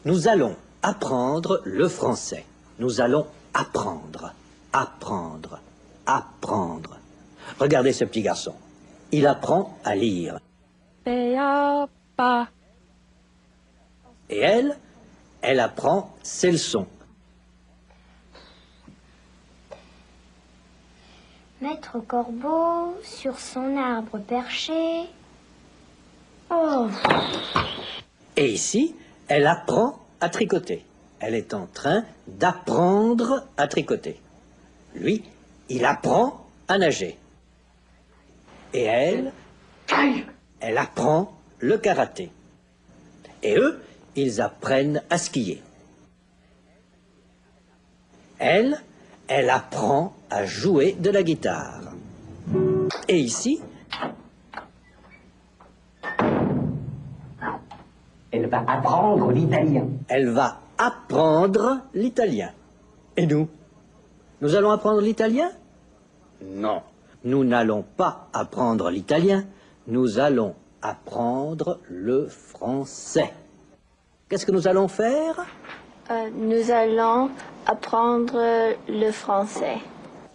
Nous allons apprendre le français. Nous allons apprendre, apprendre, apprendre. Regardez ce petit garçon. Il apprend à lire. P-A-P-A. Et elle apprend ses leçons. Maître Corbeau, sur son arbre perché. Oh. Et ici, elle apprend à tricoter. Elle est en train d'apprendre à tricoter. Lui, il apprend à nager. Et elle apprend le karaté. Et eux, ils apprennent à skier. Elle apprend à jouer de la guitare. Et ici, elle va apprendre l'italien. Elle va apprendre l'italien. Et nous? Nous allons apprendre l'italien? Non, nous n'allons pas apprendre l'italien. Nous allons apprendre le français. Qu'est-ce que nous allons faire? Nous allons apprendre le français.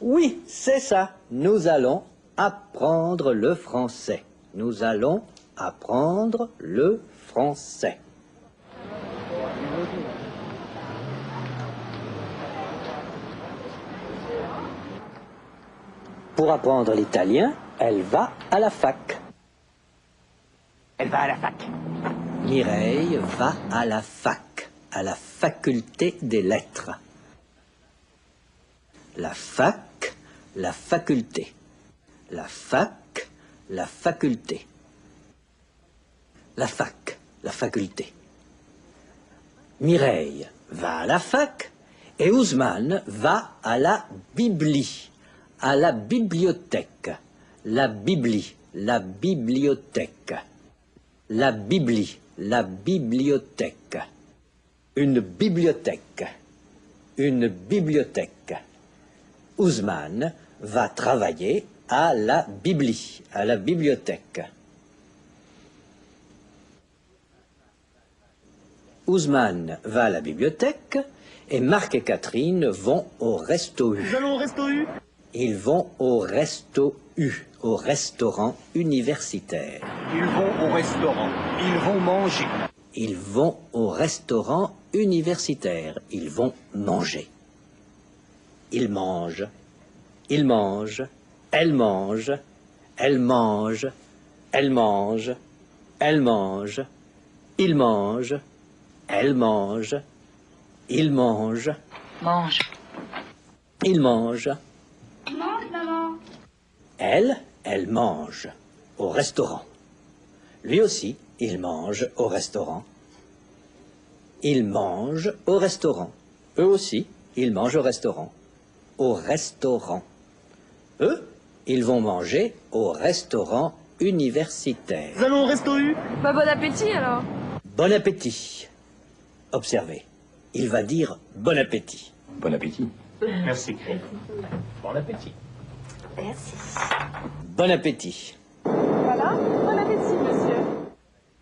Oui, c'est ça. Nous allons apprendre le français. Nous allons apprendre le français. Pour apprendre l'italien, elle va à la fac. Elle va à la fac. Mireille va à la fac, à la faculté des lettres. La fac, la faculté. La fac, la faculté. La fac, la faculté. Mireille va à la fac et Ousmane va à la bibli, à la bibliothèque. La bibli, la bibliothèque. La bibli, la bibliothèque. Une bibliothèque. Une bibliothèque. Ousmane va travailler à la bibli, à la bibliothèque. Ousmane va à la bibliothèque et Marc et Catherine vont au Resto U. Nous allons au Resto U. Ils vont au Resto U, au restaurant universitaire. Ils vont au restaurant. Ils vont manger. Ils vont au restaurant universitaire. Ils vont manger. Ils mangent. Ils mangent. Elle mange. Elle mange. Elle mange. Elle mange. Il mange. Elle mange. Il mange. Mange. Il mange. Mange, maman. Elle mange au restaurant. Lui aussi, il mange au restaurant. Il mange au restaurant. Eux aussi, ils mangent au restaurant. Au restaurant. Eux, ils vont manger au restaurant universitaire. Nous allons au Resto U. Bah, bon appétit alors. Bon appétit. Observez, il va dire bon appétit. Bon appétit. Merci. Bon appétit. Merci. Bon appétit.